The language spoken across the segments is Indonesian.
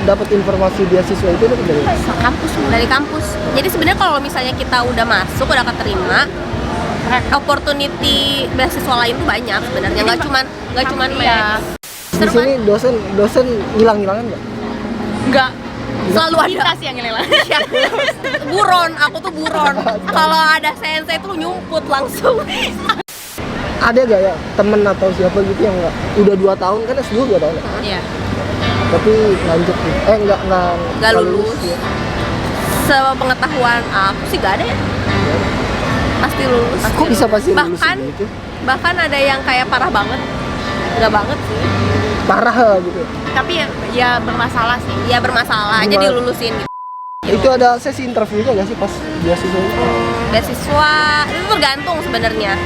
dapat informasi beasiswa itu dari kampus, dari kampus. Jadi sebenarnya kalau misalnya kita udah masuk, udah keterima, opportunity beasiswa lain tuh banyak sebenarnya. Nggak cuman ya. Di sini dosen hilang-hilangan nggak? Nggak. Selalu ada. Kita sih yang hilang. Buron, aku tuh buron. Kalau ada sensei tuh nyumput langsung. Ada gak ya temen atau siapa gitu yang udah 2 tahun kan S2 2 tahun ya? Iya. Tapi lanjut gitu. Nggak lulus. Ya. Sepengetahuan aku sih gak ada ya. Pasti lulus. Kok bisa pasti lulus gitu? Bahkan ada yang kayak parah banget. Gak banget sih. Parah gitu. Tapi ya bermasalah sih. Ya bermasalah, Gimana? jadi lulusin gitu. Itu ada sesi interview juga gak sih pas beasiswa? Beasiswa itu tergantung sebenarnya.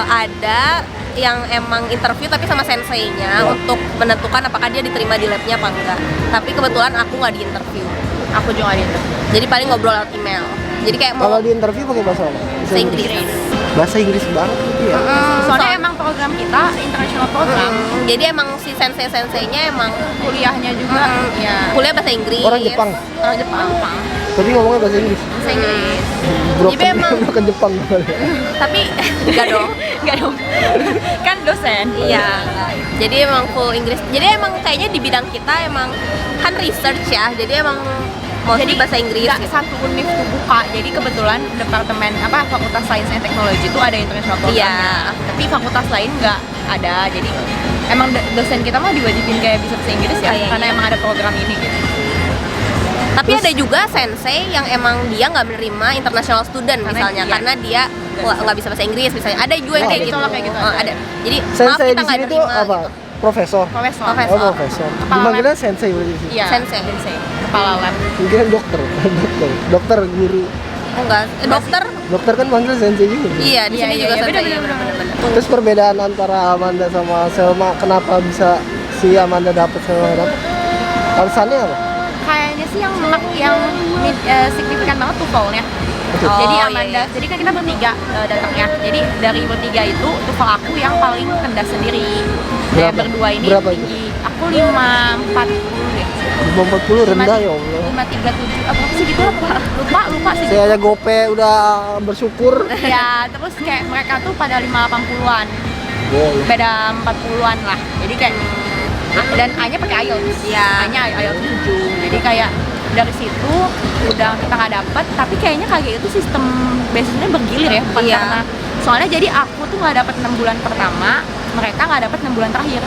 Ada yang emang interview tapi sama senseinya untuk menentukan apakah dia diterima di labnya apa enggak. Tapi kebetulan aku nggak di interview. Aku juga nggak di interview. Jadi paling ngobrol lewat email. Jadi kayak kalau di interview pakai bahasa apa? Bahasa Inggris. Bahasa Inggris banget gitu ya. Soalnya emang program kita international program. Jadi emang si sensei-senseinya emang Kuliahnya juga ya. kuliah bahasa Inggris. Orang Jepang. Orang Jepang. Tapi ngomongnya bahasa Inggris. Bahasa Inggris. Jadi emang ke Jepang tapi enggak dong. Enggak dong. Kan dosen. Iya. Jadi emang full Inggris. Jadi emang kayaknya di bidang kita emang kan research ya. Jadi emang mostly bahasa Inggris. Nggak satu univ tuh buka. Jadi kebetulan departemen Fakultas Sains dan Teknologi itu ada international programnya. Iya. Tapi fakultas lain nggak ada. Jadi emang dosen kita mah diwajibin kayak bisa bahasa Inggris ya, karena emang ada program ini gitu. Tapi ada juga sensei yang emang dia nggak menerima international student misalnya karena dia nggak bisa bahasa Inggris misalnya. Ada juga yang kayak gitu. Ada. Jadi sensei maaf kita di nggak sini tuh nerima. apa? Gitu. Profesor. Profesor. Profesor. Dimanggilnya sensei berarti sih. Iya. Sensei. Kepala lab. Mungkin dokter. Dokter guru. Oh enggak, dokter. Dokter kan manggil sensei juga. Iya, di sini juga sensei. Bener. Terus perbedaan antara Amanda sama Selma, kenapa bisa si Amanda dapet Selma nggak dapet? Alasannya apa? Kayaknya sih yang signifikan banget TOEFL-nya. Jadi Amanda, jadi kan kita bertiga datangnya. Jadi dari bertiga itu TOEFL aku yang paling rendah sendiri. Saya berdua ini Berapa tinggi. Aku 540 deh. 540 rendah ya Allah. 537 apa sih gitu lupa sih. Saya aja gope udah bersyukur. Ya, terus kayak mereka tuh pada 580-an. Beda 40-an lah. Jadi kayak dan A-nya pakai IELTS. Iya. A-nya IELTS 7. Jadi kayak dari situ udah kita nggak dapet, tapi kayaknya kayak itu sistem basisnya bergilir ya, bukan karena soalnya jadi aku tuh nggak dapet 6 bulan pertama, mereka nggak dapet 6 bulan terakhir.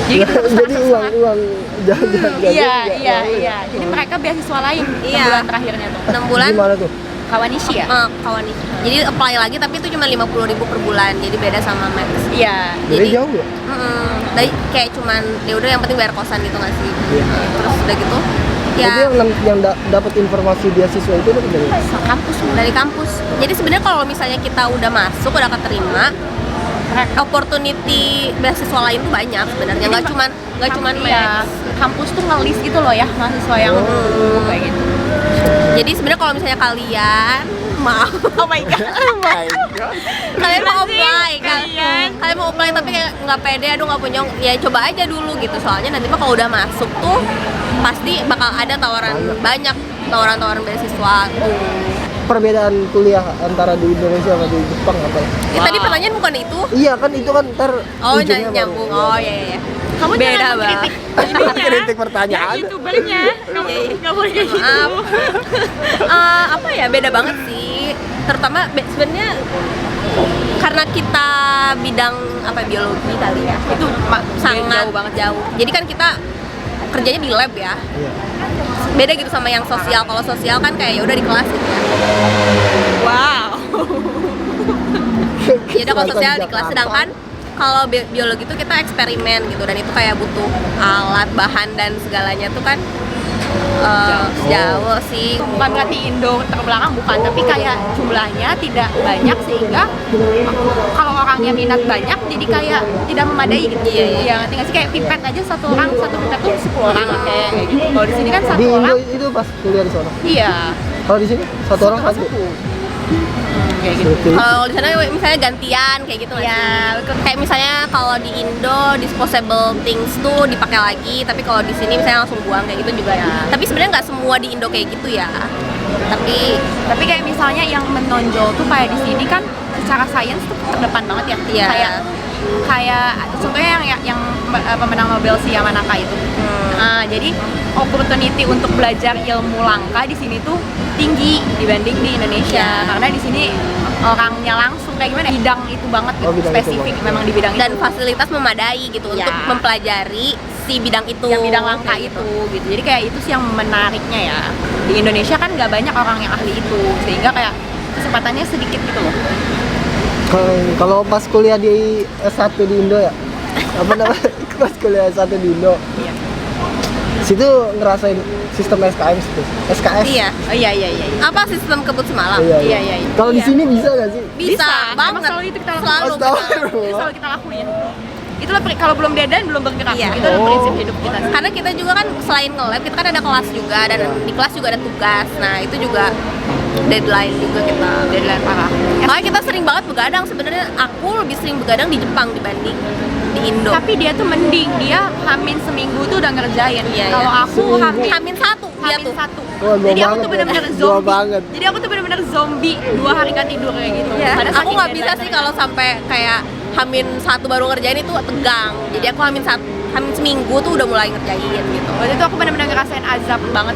Jadi kita harus jadi uang jajan. Iya. Jadi mereka beasiswa lain 6 bulan terakhirnya tuh. 6 bulan. Gimana tuh? Kawanishi ya? Kawanishi. Jadi apply lagi tapi itu cuma 50.000 per bulan. Jadi beda sama Max. Iya. Jadi jauh ya? Dari kayak cuman ya udah yang penting bayar kosan gitu nggak sih? Iya. Terus udah gitu. Ya. Jadi yang dapat informasi beasiswa itu dari kampus, dari kampus. Jadi sebenarnya kalau misalnya kita udah masuk, udah keterima, opportunity beasiswa lain tuh banyak sebenarnya. Nggak cuman ya, kampus tuh nge-list gitu loh ya mahasiswa yang kayak gitu. Jadi sebenarnya kalau misalnya kalian mau, oh my god, kalian mau apply, kalian mau apply tapi kayak nggak pede, aduh nggak punya, ya coba aja dulu gitu. Soalnya nanti mah kalau udah masuk tuh pasti bakal ada banyak tawaran beasiswa tuh. Perbedaan kuliah antara di Indonesia sama di Jepang apa? Tadi pertanyaan bukan itu? Iya kan itu kan ujungnya nyambung. baru. Oh iya. Kamu beda banget. Kritik pertanyaan. YouTubernya. Nggak boleh kayak gitu. Apa ya, beda banget sih. Terutama sebenarnya karena kita bidang biologi kali ya. Itu sangat jauh. Jadi kan kita kerjanya di lab ya. Iya. Beda gitu sama yang sosial. Kalau sosial kan kayak ya udah di kelas gitu ya. Wow. Ya udah kalau sosial di kelas, sedangkan kalau biologi itu kita eksperimen gitu, dan itu kayak butuh alat, bahan dan segalanya tuh kan jauh sih. Bukan berarti Indo terbelakang, bukan, tapi kayak jumlahnya tidak banyak sehingga kalau orangnya minat banyak jadi kayak tidak memadai gitu. Iya, ngerti nggak sih, kayak pipet aja satu pipet tuh 10 orang kayak gitu. Kalau di sini kan satu di orang. Indo itu pas kuliah di sana. Iya. Kalau di sini satu orang satu. Kayak gitu. Kalau di sana misalnya gantian kayak gitu nggak sih? Kayak misalnya kalau di Indo disposable things tuh dipakai lagi, tapi kalau di sini misalnya langsung buang kayak gitu juga. Tapi sebenarnya nggak semua di Indo kayak gitu ya. Tapi kayak misalnya yang menonjol tuh kayak di sini kan secara sains tuh terdepan banget ya. Iya. Kayak contohnya yang pemenang Nobel si Yamanaka itu. Nah, jadi opportunity untuk belajar ilmu langka di sini tuh tinggi dibanding di Indonesia. Karena di sini orangnya langsung kayak gimana bidang itu banget gitu, bidang itu spesifik banget. memang di bidang Dan itu. fasilitas memadai gitu untuk mempelajari si bidang itu. Yang bidang langka itu gitu. Jadi kayak itu sih yang menariknya ya. Di Indonesia kan nggak banyak orang yang ahli itu, sehingga kayak kesempatannya sedikit gitu loh. Kalau pas kuliah di S1 di Indo ya, apa namanya? Pas kuliah S1 di Indo, Iya. situ ngerasain sistem SKM situ. SKS. Iya. Oh iya. Apa sistem kebut semalam? Iya. Kalau di sini bisa nggak sih? Bisa Emang banget. selalu itu kita lakukan. Selalu Astagfirullah. Itu selalu kita lakuin. Itulah kalau belum deadline belum bergerak. Iya. Itu adalah prinsip hidup kita. Karena kita juga kan selain nge-lab, kita kan ada kelas juga, dan di kelas juga ada tugas. Nah itu juga deadline juga kita. Deadline parah. Makanya kita sering banget begadang. Sebenarnya aku lebih sering begadang di Jepang dibanding di Indo. Tapi dia tuh mending, dia hamin seminggu tuh udah ngerjain. Iya, Kalau iya. aku Seminggu. Hamin satu dia hamin tuh. satu. Wah, gua Jadi aku banget tuh benar-benar ya. Gua zombie. banget. Jadi aku tuh benar-benar zombie 2 hari nggak tidur kayak gitu. Iya. Padahal Aku saking nggak bisa deadline sih mereka. kalau sampai kayak hamin satu baru ngerjain itu tegang. Jadi aku hamin seminggu tuh udah mulai ngerjain gitu. Waktu itu aku benar-benar ngerasain azab banget.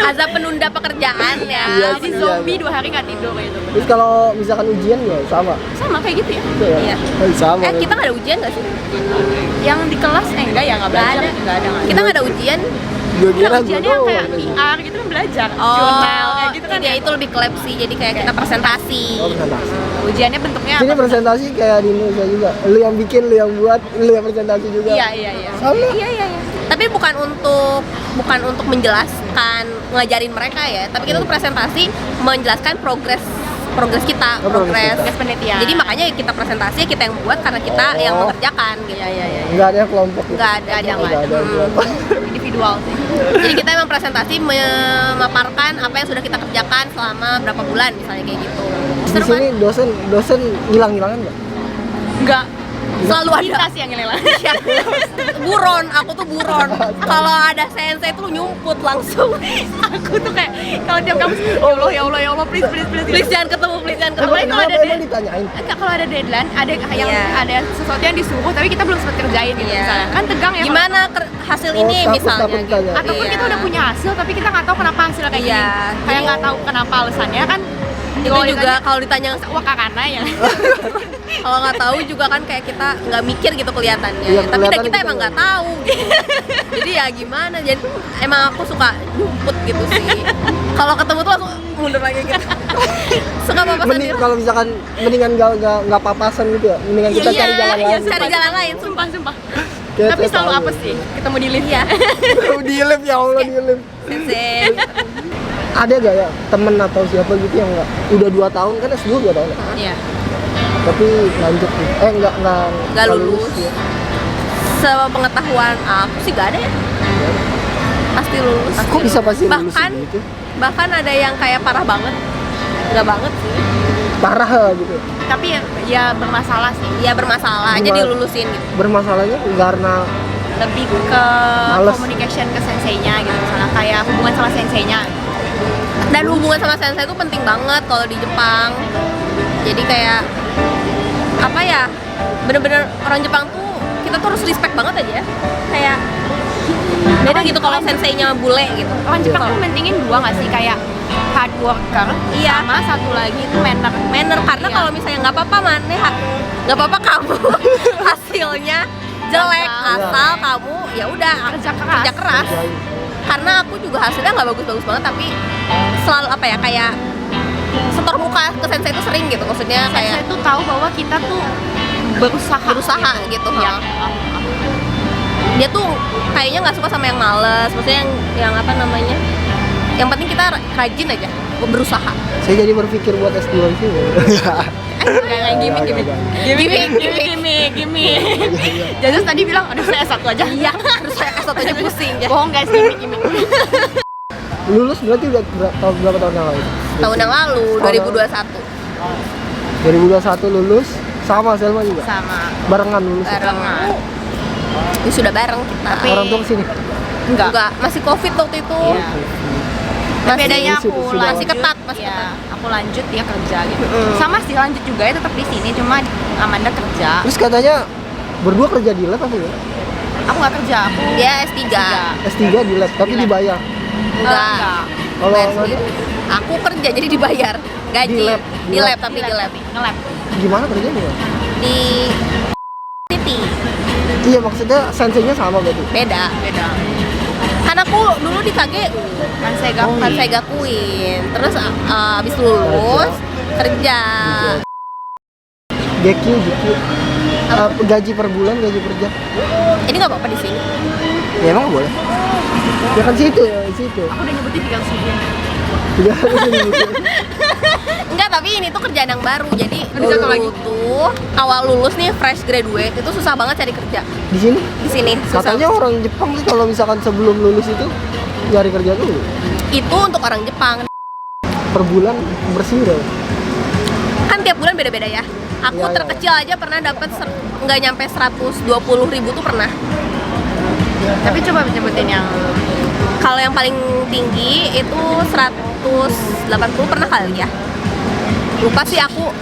Azab penunda pekerjaan ya. Iya Jadi sih, zombie 2 hari nggak tidur gitu. Terus kalau misalkan ujian ya sama. Sama kayak gitu ya. Gitu ya? Iya. Sama. Kita nggak ada ujian nggak sih? Yang di kelas enggak ya nggak belajar. ada. Nggak ada. Kita nggak ada ujian. Gue kira Ujiannya yang kayak PR gitu kan belajar. Oh, Jurnal kayak gitu kan. Iya, itu lebih ke lab sih. Jadi kayak kita presentasi. Oh, presentasi. Ujiannya bentuknya Sini apa? presentasi kayak di Indonesia juga. Lu yang bikin, lu yang buat, lu yang presentasi juga. Iya. Sama. Iya. Tapi bukan untuk menjelaskan ngajarin mereka ya. Tapi kita tuh presentasi menjelaskan progres kita, Oh, progres Tugas penelitian. Jadi makanya kita presentasi kita yang buat karena kita yang mengerjakan gitu. Iya. Enggak ada kelompok. Nggak ada Enggak ada kelompok. Individual sih. Jadi kita emang presentasi memaparkan apa yang sudah kita kerjakan selama berapa bulan misalnya kayak gitu. Di Seru kan? sini dosen hilang-hilangan enggak? Enggak. Selalu ada. Kita sih yang ngilang. Buron, aku tuh buron. Kalau ada sensei tuh nyumput langsung. Aku tuh kayak kalau tiap kampus ya Allah please. Please jangan ketemu. Apalagi kalau ada Emang ditanyain. Enggak, kalau ada deadline, ada yang Iya. ada sesuatu yang disuruh tapi kita belum sempat kerjain gitu Iya. misalnya. Kan tegang ya. Gimana hasil Oh, ini takut misalnya gitu. ditanya. Ataupun Iya. kita udah punya hasil tapi kita nggak tahu kenapa hasilnya kayak Iya. gini. Kayak nggak tahu kenapa alasannya kan. Itu juga kalau ditanya wah karena ya. kalau nggak tahu juga kan kayak kita nggak mikir gitu kelihatannya. Iya, Tapi kelihatan kita kita emang nggak tahu gitu. Jadi ya gimana? Jadi emang aku suka nyumput gitu sih. Kalau ketemu tuh langsung mundur lagi gitu. Suka papasan Mending gitu. kalau misalkan mendingan enggak papasan gitu ya. Mendingan kita cari jalan lain. cari jalan lain. Sumpah. Kayak Tapi saya selalu tahu. apa sih? Ketemu di lift ya. Di lift ya Allah di lift. Sensei. Ada gak ya temen atau siapa gitu yang udah 2 tahun kan S2 2 tahun ya? Iya. Tapi lanjut gitu. Nggak lulus. ya. Sepengetahuan aku sih gak ada ya. Pasti lulus. Kok bisa pasti lulus bahkan gitu? bahkan ada yang kayak parah banget. Nggak banget sih. Parah gitu. Tapi ya bermasalah sih. Ya bermasalah aja dilulusin gitu. Bermasalahnya karena Lebih ke Males. communication ke senseinya gitu misalnya kayak hubungan sama senseinya. Dan hubungan sama sensei itu penting banget kalau di Jepang. Jadi kayak apa ya, bener-bener orang Jepang tuh kita tuh harus respect banget aja ya. Kayak beda gitu kalau senseinya bule gitu. Orang Jepang tuh mentingin 2 nggak sih kayak hard worker Iya. sama satu lagi itu manner. Karena Iya. kalau misalnya nggak apa-apa maneh, nggak apa-apa kamu hasilnya jelek asal kamu ya udah Kerja keras. Karena aku juga hasilnya nggak bagus-bagus banget tapi selalu apa ya kayak setor muka ke sensei itu sering gitu, maksudnya Saya kayak tuh tahu bahwa kita tuh berusaha gitu. Iya. Dia tuh kayaknya nggak suka sama yang males, maksudnya yang apa namanya, yang penting kita rajin aja berusaha. saya jadi berpikir buat S2 sih. Kayak gimmick. Jazus tadi bilang, aduh saya S1 aja. Iya, terus saya S1 aja pusing ya. Bohong guys, gimmick. lulus berarti udah berapa tahun yang lalu? Tahun yang lalu, 2021. 2021 lulus, sama Selma juga? Sama. Barengan lulus? Barengan. Ya, sudah bareng kita. Tapi- Orang tua kesini? Enggak. Masih covid waktu itu. Iya. Tapi bedanya aku Sudah- lanjut, masih ketat, masih ya, ketat. aku lanjut dia kerja gitu. Mm. Sama sih lanjut juga ya tetap di sini, cuma Amanda kerja. Terus katanya berdua kerja di lab apa ya? Aku nggak kerja, aku Dia S3. S3 di lab, tapi Di lab. dibayar. Enggak. Kalau Bayar Amanda, sendiri. Aku kerja jadi dibayar gaji. Di lab. Di lab tapi di lab. nge-lab. gimana kerjanya? Di City. Iya maksudnya senseinya sama berarti? Beda. Beda. Kan aku dulu di KGU. Kan saya gak Kan saya gakuin. Terus abis lulus kerja. GQ. Gaji per bulan, gaji per jam. Ini nggak apa-apa di sini. Ya emang nggak boleh? Ya kan situ ya, situ. Aku udah nyebutin 300 ribu. Tidak harus ini. Enggak, tapi ini tuh kerjaan yang baru. Jadi Ada satu lagi. dulu tuh awal lulus nih fresh graduate itu susah banget cari kerja Di sini di sini. Susah. katanya orang Jepang sih kalau misalkan sebelum lulus itu nyari kerja dulu. Itu untuk orang Jepang. Per bulan bersih deh. Kan tiap bulan beda-beda ya. Aku Iya, iya. terkecil aja pernah dapat nggak nyampe 120.000 tuh pernah. Tapi coba nyebutin yang Kalau yang paling tinggi itu 180 pernah kali ya. Lupa sih aku,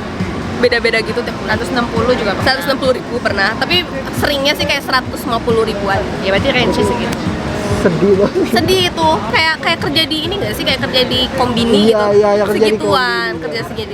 beda-beda gitu. 160 juga pernah. 160.000 pernah, tapi seringnya sih kayak 150 ribuan. Ya berarti range segitu. Sedih banget. Sedih itu, kayak kerja di ini nggak sih, kayak kerja di kombini Iya, gitu. iya, kerja di Segituan, kombini. kerja segitu.